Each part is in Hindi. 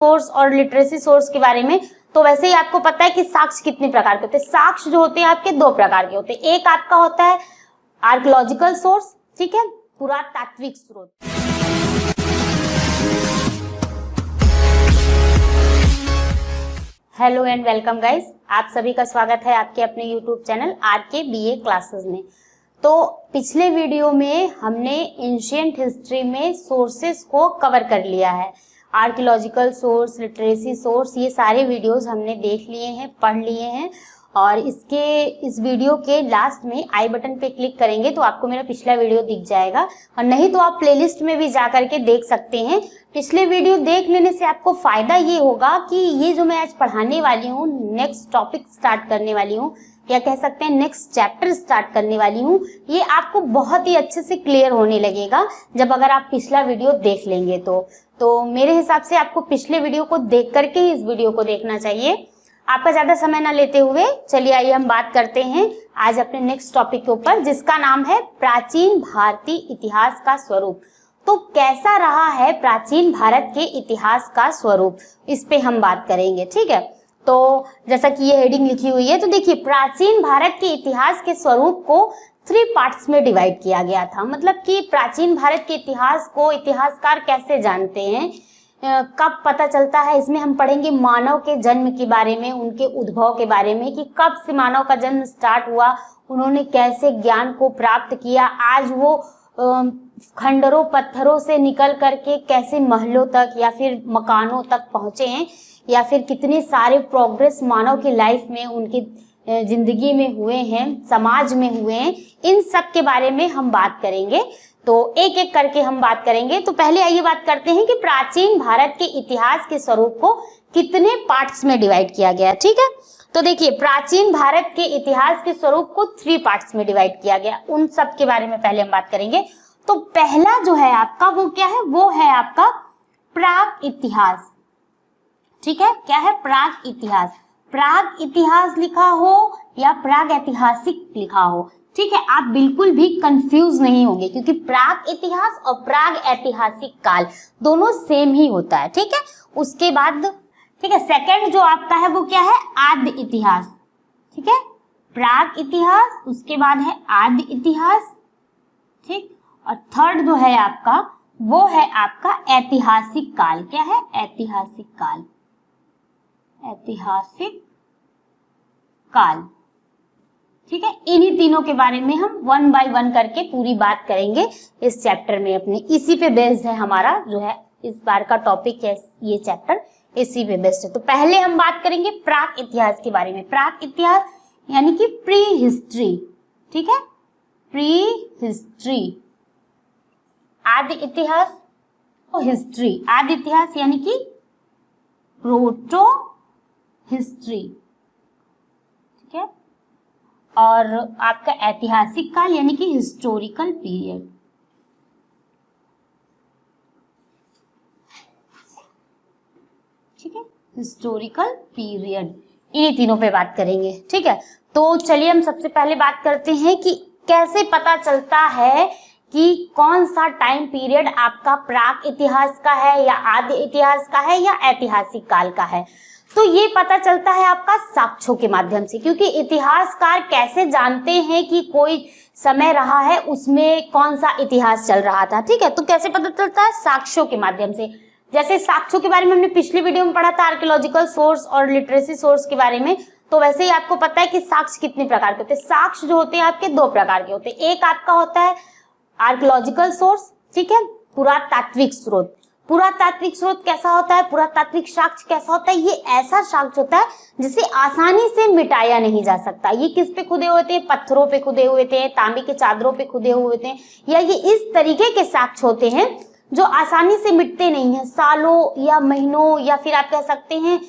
सोर्स और लिटरेसी सोर्स के बारे में, तो वैसे ही आपको पता है कि साक्ष्य कितने प्रकार के होते हैं। साक्ष्य जो होते हैं आपके दो प्रकार के होते हैं। एक आपका होता है आर्कियोलॉजिकल सोर्स, ठीक है, पुरातात्विक स्रोत। हेलो एंड वेलकम गाइस, आप सभी का स्वागत है आपके अपने YouTube channel RK BA classes में। तो पिछले वीडियो में हमने एंशिएंट हिस्ट्री में सोर्सेस को कवर कर लिया है। आर्कियोलॉजिकल सोर्स, लिटरेसी सोर्स, ये सारे वीडियोस हमने देख लिए हैं, पढ़ लिए हैं। और इस वीडियो के लास्ट में आई बटन पे क्लिक करेंगे तो आपको मेरा पिछला वीडियो दिख जाएगा, और नहीं तो आप प्लेलिस्ट में भी जा करके देख सकते हैं। पिछले वीडियो देख लेने से आपको फायदा ये होगा कि ये जो मैं आज पढ़ाने वाली हूँ, नेक्स्ट टॉपिक स्टार्ट करने वाली हूँ, या कह सकते हैं नेक्स्ट चैप्टर स्टार्ट करने वाली हूँ, ये आपको बहुत ही अच्छे से क्लियर होने लगेगा जब अगर आप पिछला वीडियो देख लेंगे तो मेरे हिसाब से आपको पिछले वीडियो को देख करके ही इस वीडियो को देखना चाहिए। आपका ज्यादा समय ना लेते हुए चलिए आइए हम बात करते हैं आज अपने नेक्स्ट टॉपिक के ऊपर, जिसका नाम है प्राचीन भारतीय इतिहास का स्वरूप। तो कैसा रहा है प्राचीन भारत के इतिहास का स्वरूप, इस पे हम बात करेंगे, ठीक है। तो जैसा कि ये हेडिंग लिखी हुई है, तो देखिए प्राचीन भारत के इतिहास के स्वरूप को 3 पार्ट्स में डिवाइड किया गया था। मतलब कि प्राचीन भारत के इतिहास को इतिहासकार कैसे जानते हैं, कब पता चलता है, इसमें हम पढ़ेंगे मानव के जन्म के बारे में, उनके उद्भव के बारे में, कि कब से मानव का जन्म स्टार्ट हुआ, उन्होंने कैसे ज्ञान को प्राप्त किया, आज वो खंडरों पत्थरों से निकल करके कैसे महलों तक या फिर मकानों तक पहुंचे हैं, या फिर कितने सारे प्रोग्रेस मानव की लाइफ में, उनकी जिंदगी में हुए हैं, समाज में हुए हैं, इन सब के बारे में हम बात करेंगे। तो एक एक करके हम बात करेंगे। तो पहले आइए बात करते हैं कि प्राचीन भारत के इतिहास के स्वरूप को कितने पार्ट्स में डिवाइड किया गया, ठीक है। तो देखिए प्राचीन भारत के इतिहास के स्वरूप को 3 पार्ट्स में डिवाइड किया गया, उन सब के बारे में पहले हम बात करेंगे। तो पहला जो है आपका वो क्या है, वो है आपका प्राग इतिहास, ठीक है। क्या है? प्राग इतिहास। प्राग इतिहास लिखा हो या प्राग ऐतिहासिक लिखा हो, ठीक है, आप बिल्कुल भी कंफ्यूज नहीं होंगे, क्योंकि प्राग इतिहास और प्राग ऐतिहासिक काल दोनों सेम ही होता है, ठीक है। उसके बाद, ठीक है, सेकंड जो आपका है वो क्या है? आद्य इतिहास, ठीक है। प्राग इतिहास, उसके बाद है आद्य इतिहास, ठीक। और थर्ड जो है आपका वो है आपका ऐतिहासिक काल। क्या है? ऐतिहासिक काल। ऐतिहासिक काल, ठीक है। इन्हीं तीनों के बारे में हम 1 बाय 1 करके पूरी बात करेंगे इस चैप्टर में अपने। इसी पे बेस्ड है हमारा जो है इस बार का टॉपिक है, ये चैप्टर इसी पे बेस्ड है। तो पहले हम बात करेंगे प्राग इतिहास के बारे में। प्राग इतिहास यानी कि प्री हिस्ट्री, ठीक है, प्री हिस्ट्री। आदि इतिहास और हिस्ट्री। आदि इतिहास यानी कि प्रोटो हिस्ट्री, ठीक है। और आपका ऐतिहासिक काल यानी कि हिस्टोरिकल पीरियड, ठीक है, हिस्टोरिकल पीरियड। इन्हीं तीनों पे बात करेंगे, ठीक है। तो चलिए हम सबसे पहले बात करते हैं कि कैसे पता चलता है कि कौन सा टाइम पीरियड आपका प्राग इतिहास का है, या आदि इतिहास का है, या ऐतिहासिक काल का है। तो ये पता चलता है आपका साक्ष्यों के माध्यम से, क्योंकि इतिहासकार कैसे जानते हैं कि कोई समय रहा है उसमें कौन सा इतिहास चल रहा था, ठीक है। तो कैसे पता चलता है? साक्ष्यों के माध्यम से। जैसे साक्ष्यों के बारे में हमने पिछली वीडियो में पढ़ा था, आर्कियोलॉजिकल सोर्स और लिटरेसी सोर्स के बारे में। तो वैसे ही आपको पता है कि साक्ष्य कितने प्रकार के होते हैं। साक्ष्य जो होते हैं आपके 2 प्रकार के होते हैं। एक आपका होता है आर्कियोलॉजिकल सोर्स, ठीक है, पुरातात्विक स्रोत। पुरातात्विक स्रोत कैसा होता है? पुरातात्विक साक्ष्य कैसा होता है? ये ऐसा साक्ष्य होता है जिसे आसानी से मिटाया नहीं जा सकता। ये किस पे खुदे हुए थे? पत्थरों पे खुदे हुए थे, तांबे के चादरों पे खुदे हुए थे, या ये इस तरीके के साक्ष्य होते हैं जो आसानी से मिटते नहीं है। सालों या महीनों, या फिर आप कह सकते हैं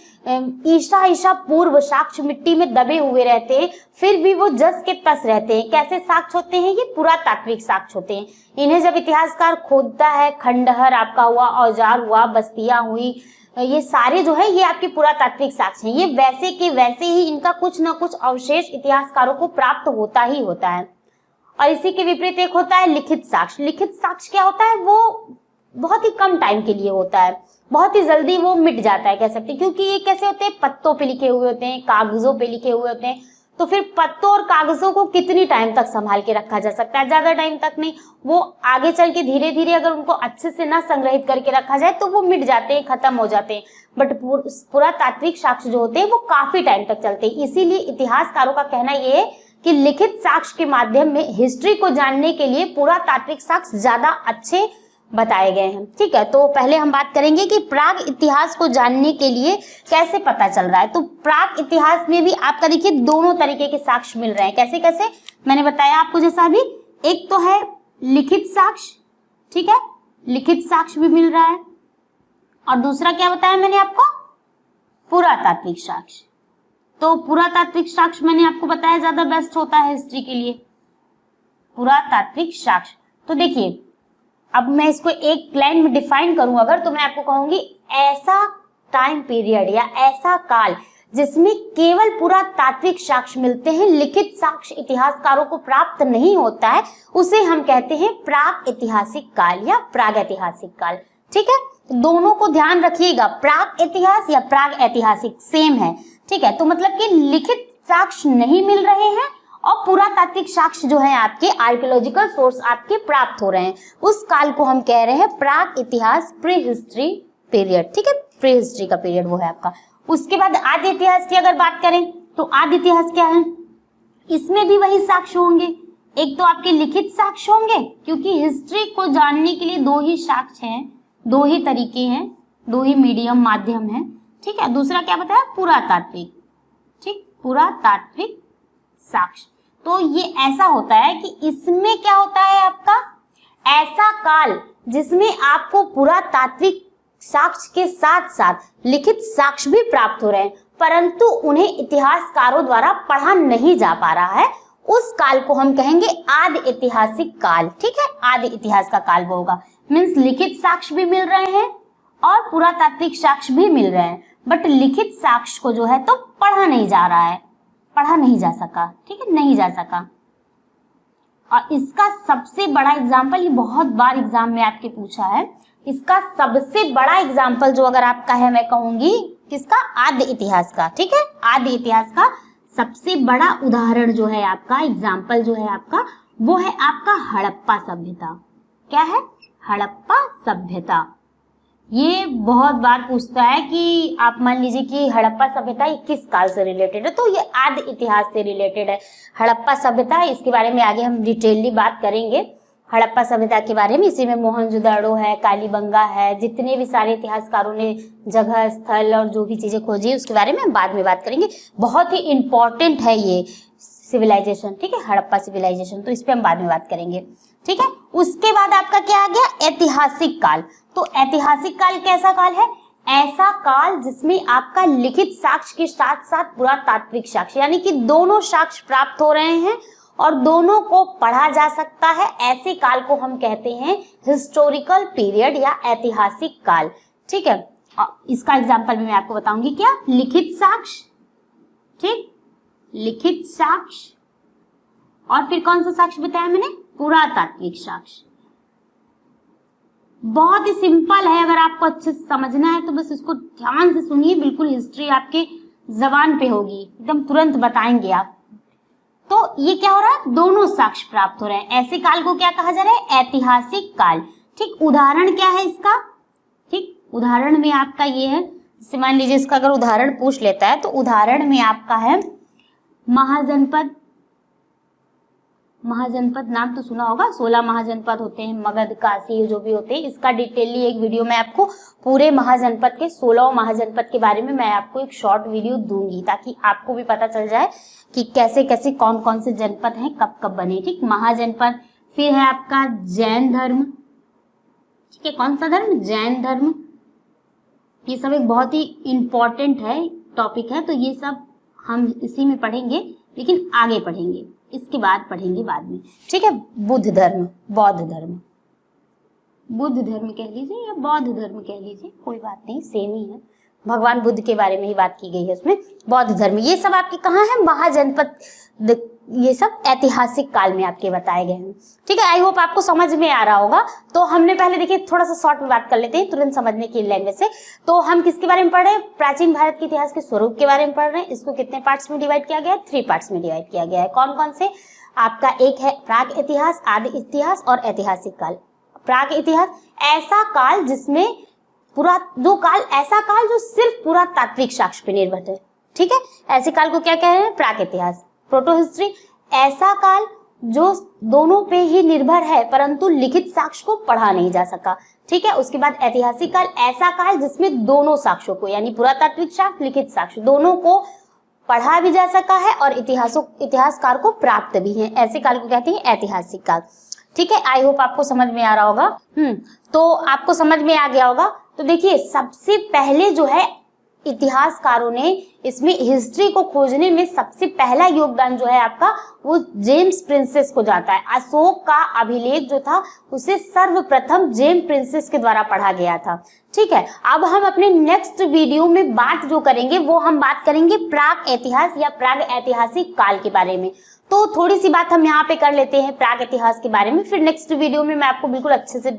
ईसा पूर्व साक्ष्य मिट्टी में दबे हुए रहते हैं, फिर भी वो जस के तस रहते हैं। कैसे साक्ष्य होते हैं? ये पुरातात्विक साक्ष्य होते हैं। इन्हें जब इतिहासकार खोदता है, खंडहर आपका हुआ, औजार हुआ, बस्तियां हुई, ये सारे जो है ये आपके पुरातात्विक साक्ष्य हैं। ये वैसे के वैसे ही इनका कुछ न कुछ अवशेष इतिहासकारों को प्राप्त होता ही होता है। और इसी के विपरीत एक होता है लिखित साक्ष्य। लिखित साक्ष्य क्या होता है? वो बहुत ही कम टाइम के लिए होता है, बहुत ही जल्दी वो मिट जाता है, कह सकते हैं, क्योंकि ये कैसे होते हैं, पत्तों पे लिखे हुए होते हैं, कागजों पे लिखे हुए होते हैं। तो फिर पत्तों और कागजों को कितनी टाइम तक संभाल के रखा जा सकता है, ज्यादा टाइम तक नहीं। वो आगे चल के धीरे धीरे अगर उनको अच्छे से ना संग्रहित करके रखा जाए तो वो मिट जाते हैं, खत्म हो जाते हैं। बट पुरातात्विक साक्ष्य जो होते हैं वो काफी टाइम तक चलते हैं। इसीलिए इतिहासकारों का कहना ये है कि लिखित साक्ष्य के माध्यम में हिस्ट्री को जानने के लिए पुरातात्विक साक्ष्य ज्यादा अच्छे बताए गए हैं। ठीक है, तो पहले हम बात करेंगे कि प्राग इतिहास को जानने के लिए कैसे पता चल रहा है। तो प्राग इतिहास में भी आपका देखिए दोनों तरीके के साक्ष्य मिल रहे हैं। कैसे कैसे मैंने बताया आपको, जैसा अभी एक तो है लिखित साक्ष्य, ठीक है, लिखित साक्ष्य भी मिल रहा है, और दूसरा क्या बताया मैंने आपको, पुरातात्विक साक्ष्य। तो पुरातात्विक साक्ष्य मैंने आपको बताया ज्यादा बेस्ट होता है हिस्ट्री के लिए, पुरातात्विक साक्ष्य। तो देखिए अब मैं इसको एक लाइन में डिफाइन करूं अगर, तो मैं आपको कहूंगी ऐसा टाइम पीरियड या ऐसा काल जिसमें केवल पुरातात्विक साक्ष्य मिलते हैं, लिखित साक्ष्य इतिहासकारों को प्राप्त नहीं होता है, उसे हम कहते हैं प्राग ऐतिहासिक काल या प्रागैतिहासिक काल। ठीक है, दोनों को ध्यान रखिएगा, प्राग इतिहास या प्राग ऐतिहासिक सेम है। ठीक है, तो मतलब कि लिखित साक्ष्य नहीं मिल रहे हैं और पुरातात्विक साक्ष्य जो है आपके आर्कियोलॉजिकल सोर्स आपके प्राप्त हो रहे हैं, उस काल को हम कह रहे हैं प्राग इतिहास, प्री हिस्ट्री पीरियड। ठीक है, प्री हिस्ट्री का पीरियड वो है आपका। उसके बाद आदि इतिहास की अगर बात करें तो आदि इतिहास क्या है, इसमें भी वही साक्ष्य होंगे। एक तो आपके लिखित साक्ष्य होंगे, क्योंकि हिस्ट्री को जानने के लिए दो ही साक्ष्य हैं, दो ही तरीके हैं, दो ही मीडियम माध्यम है। ठीक है, दूसरा क्या बताया, पुरातात्विक। ठीक, पुरातात्विक साक्ष्य। तो ये ऐसा होता है कि इसमें क्या होता है आपका, ऐसा काल जिसमें आपको पुरातात्विक साक्ष्य के साथ साथ लिखित साक्ष्य भी प्राप्त हो रहे हैं, परंतु उन्हें इतिहासकारों द्वारा पढ़ा नहीं जा पा रहा है, उस काल को हम कहेंगे आदि ऐतिहासिक काल। ठीक है, आदि इतिहास का काल वो होगा। मीन्स लिखित साक्ष्य भी मिल रहे हैं और पुरातात्विक साक्ष्य भी मिल रहे हैं, बट लिखित साक्ष्य को जो है तो पढ़ा नहीं जा रहा है, पढ़ा नहीं जा सका। ठीक है, नहीं जा सका। और इसका सबसे बड़ा एग्जाम्पल, ये बहुत बार एग्जाम में आपके पूछा है, इसका सबसे बड़ा एग्जाम्पल जो अगर आपका है, मैं कहूंगी किसका, आदि इतिहास का। ठीक है, आदि इतिहास का सबसे बड़ा उदाहरण जो है आपका, एग्जाम्पल जो है आपका, वो है आपका हड़प्पा सभ्यता। क्या है, हड़प्पा सभ्यता। ये बहुत बार पूछता है कि आप मान लीजिए कि हड़प्पा सभ्यता ये किस काल से रिलेटेड है, तो ये आदि इतिहास से रिलेटेड है हड़प्पा सभ्यता। इसके बारे में आगे हम डिटेलली बात करेंगे हड़प्पा सभ्यता के बारे में। इसी में मोहनजोदड़ो है, कालीबंगा है, जितने भी सारे इतिहासकारों ने जगह, स्थल और जो भी चीजें खोजी उसके बारे में हम बाद में बात करेंगे। बहुत ही इंपॉर्टेंट है ये सिविलाइजेशन। ठीक है, हड़प्पा सिविलाइजेशन, तो इस पे हम बाद में बात करेंगे। ठीक है, उसके बाद आपका क्या आ गया, ऐतिहासिक काल। तो ऐतिहासिक काल कैसा काल है, ऐसा काल जिसमें आपका लिखित साक्ष्य के साथ साथ पुरातात्विक साक्ष्य, यानी कि दोनों साक्ष्य प्राप्त हो रहे हैं और दोनों को पढ़ा जा सकता है, ऐसे काल को हम कहते हैं हिस्टोरिकल पीरियड या ऐतिहासिक काल। ठीक है, इसका एग्जाम्पल भी मैं आपको बताऊंगी, क्या, लिखित साक्ष्य। ठीक, लिखित साक्ष्य, और फिर कौन सा साक्ष्य बताया मैंने, पुरातात्विक साक्ष्य। बहुत ही सिंपल है, अगर आपको अच्छे से समझना है तो बस इसको ध्यान से सुनिए, बिल्कुल हिस्ट्री आपके जबान पे होगी, एकदम तुरंत बताएंगे आप। तो ये क्या हो रहा है, दोनों साक्ष्य प्राप्त हो रहे हैं, ऐसे काल को क्या कहा जा रहा है, ऐतिहासिक काल। ठीक, उदाहरण क्या है इसका, ठीक, उदाहरण में आपका ये है, जैसे मान लीजिए इसका अगर उदाहरण पूछ लेता है तो उदाहरण में आपका है महाजनपद। महाजनपद नाम तो सुना होगा, 16 महाजनपद होते हैं, मगध, काशी जो भी होते हैं। इसका डिटेली एक वीडियो में आपको पूरे महाजनपद के 16 महाजनपद के बारे में मैं आपको एक शॉर्ट वीडियो दूंगी, ताकि आपको भी पता चल जाए कि कैसे कैसे कौन कौन से जनपद हैं, कब कब बने। ठीक, महाजनपद। फिर है आपका जैन धर्म। ठीक है, कौन सा धर्म, जैन धर्म। ये सब एक बहुत ही इंपॉर्टेंट है, टॉपिक है, तो ये सब हम इसी में पढ़ेंगे, लेकिन आगे पढ़ेंगे, इसके बाद पढ़ेंगे बाद में। ठीक है, बुद्ध धर्म, बौद्ध धर्म, बुद्ध धर्म कह लीजिए या बौद्ध धर्म कह लीजिए, कोई बात नहीं, सेम ही है, भगवान बुद्ध के बारे में ही बात की गई है उसमें। बौद्ध धर्म, ये सब आपके कहाँ है, महाजनपद ये सब ऐतिहासिक काल में आपके बताए गए हैं। ठीक है, आई होप आपको समझ में आ रहा होगा। तो हमने पहले देखिए थोड़ा सा शॉर्ट में बात कर लेते हैं तुरंत समझने की लैंग्वेज से। तो हम किसके बारे में पढ़ रहे हैं? प्राचीन भारत के इतिहास के स्वरूप के बारे में पढ़ रहे हैं। इसको कितने पार्ट्स में डिवाइड किया गया है? 3 पार्ट्स में डिवाइड किया गया है। कौन कौन से? आपका एक है प्राग इतिहास, आदि इतिहास और ऐतिहासिक काल। प्राग इतिहास ऐसा काल जिसमें ऐसा काल जो सिर्फ पुरातात्विक साक्ष्य पर निर्भर है। ठीक है, ऐसे काल को क्या कह रहे हैं? प्राग इतिहास। प्रोटो हिस्ट्री ऐसा काल जो दोनों पे ही निर्भर है परंतु लिखित साक्ष्य को पढ़ा नहीं जा सका। ठीक है, उसके बाद ऐतिहासिक काल ऐसा काल जिसमें दोनों साक्ष्यों को यानी पुरातात्विक साक्ष्य, लिखित साक्ष्य दोनों को पढ़ा भी जा सका है और इतिहासकार को प्राप्त भी है। ऐसे काल को कहते हैं ऐतिहासिक काल। ठीक है, आई होप आपको समझ में आ रहा होगा। तो आपको समझ में आ गया होगा। तो देखिए सबसे पहले जो है इतिहासकारों ने इसमें हिस्ट्री को खोजने में सबसे पहला योगदान जो है आपका वो जेम्स प्रिंसेस को जाता है। अशोक का अभिलेख जो था उसे सर्वप्रथम जेम्स प्रिंसेस के द्वारा पढ़ा गया था। ठीक है, अब हम अपने नेक्स्ट वीडियो में बात जो करेंगे वो हम बात करेंगे प्राग इतिहास या प्राग ऐतिहासिक काल के बारे में। तो थोड़ी सी बात हम यहाँ पे कर लेते हैं प्राग इतिहास के बारे में, फिर नेक्स्ट वीडियो में मैं आपको बिल्कुल अच्छे से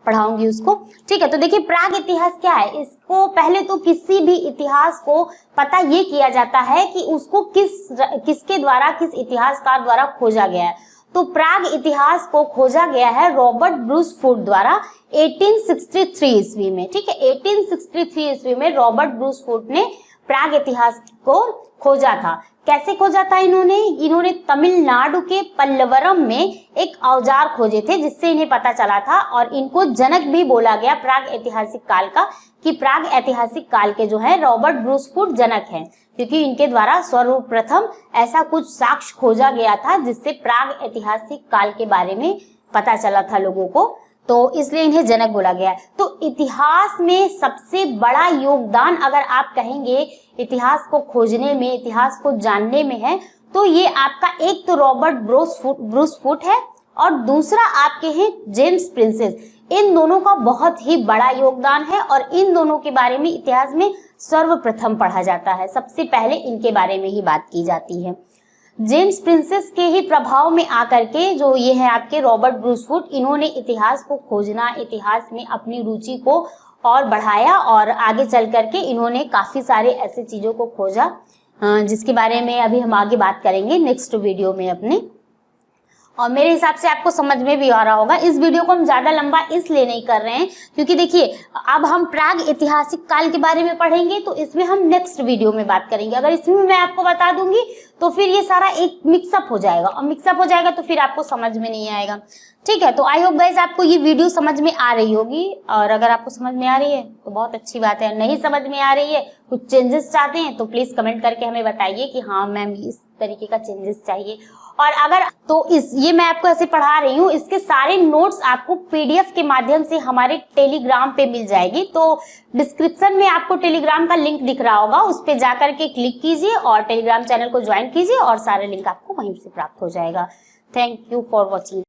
पढ़ाऊंगी उसको। ठीक है, तो देखिए प्राग इतिहास क्या है। इसको पहले तो किसी भी इतिहास को पता ये किया जाता है कि उसको किसके द्वारा, किस इतिहासकार द्वारा खोजा गया है। तो प्राग इतिहास को खोजा गया है रॉबर्ट ब्रूस फूड द्वारा 1863 ईस्वी में। ठीक है, 1863 ईस्वी में रॉबर्ट ब्रूस फूड ने प्राग इतिहास को खोजा था। कैसे खोजा था इन्होंने तमिलनाडु के पल्लवरम में एक औजार खोजे थे जिससे इन्हें पता चला था और इनको जनक भी बोला गया प्राग ऐतिहासिक काल का, कि प्राग ऐतिहासिक काल के जो है रॉबर्ट ब्रूस फूड जनक हैं, क्योंकि इनके द्वारा सर्वप्रथम ऐसा कुछ साक्ष्य खोजा गया था जिससे प्राग ऐतिहासिक काल के बारे में पता चला था लोगों को, तो इसलिए इन्हें जनक बोला गया है। तो इतिहास में सबसे बड़ा योगदान अगर आप कहेंगे इतिहास को खोजने में, इतिहास को जानने में है, तो ये आपका एक तो रॉबर्ट ब्रूस फूड है और दूसरा आपके हैं जेम्स प्रिंसेस। इन दोनों का बहुत ही बड़ा योगदान है और इन दोनों के बारे में इतिहास में सर्वप्रथम पढ़ा जाता है। सबसे पहले इनके बारे में ही बात की जाती है। जेम्स प्रिंसेस के ही प्रभाव में आकर के जो ये है आपके रॉबर्ट ब्रूस फूड, इन्होंने इतिहास को खोजना, इतिहास में अपनी रुचि को और बढ़ाया और आगे चल करके इन्होंने काफी सारे ऐसे चीजों को खोजा जिसके बारे में अभी हम आगे बात करेंगे नेक्स्ट वीडियो में अपने। और मेरे हिसाब से आपको समझ में भी आ रहा होगा। इस वीडियो को हम ज्यादा लंबा इसलिए नहीं कर रहे हैं क्योंकि देखिए अब हम प्राग ऐतिहासिक काल के बारे में पढ़ेंगे तो इसमें हम नेक्स्ट वीडियो में बात करेंगे। अगर इसमें मैं आपको बता दूंगी तो फिर ये सारा एक मिक्सअप हो जाएगा और मिक्सअप हो जाएगा तो फिर आपको समझ में नहीं आएगा। ठीक है, तो आई होप गाइस आपको ये वीडियो समझ में आ रही होगी और अगर आपको समझ में आ रही है तो बहुत अच्छी बात है। नहीं समझ में आ रही है, कुछ चेंजेस चाहते हैं तो प्लीज कमेंट करके हमें बताइए कि हाँ मैम इस तरीके का चेंजेस चाहिए। और अगर तो ये मैं आपको ऐसे पढ़ा रही हूँ, इसके सारे नोट्स आपको पीडीएफ के माध्यम से हमारे टेलीग्राम पे मिल जाएगी। तो डिस्क्रिप्शन में आपको टेलीग्राम का लिंक दिख रहा होगा, उस पे जाकर के क्लिक कीजिए और टेलीग्राम चैनल को ज्वाइन कीजिए और सारे लिंक आपको वहीं से प्राप्त हो जाएगा। Thank you for watching.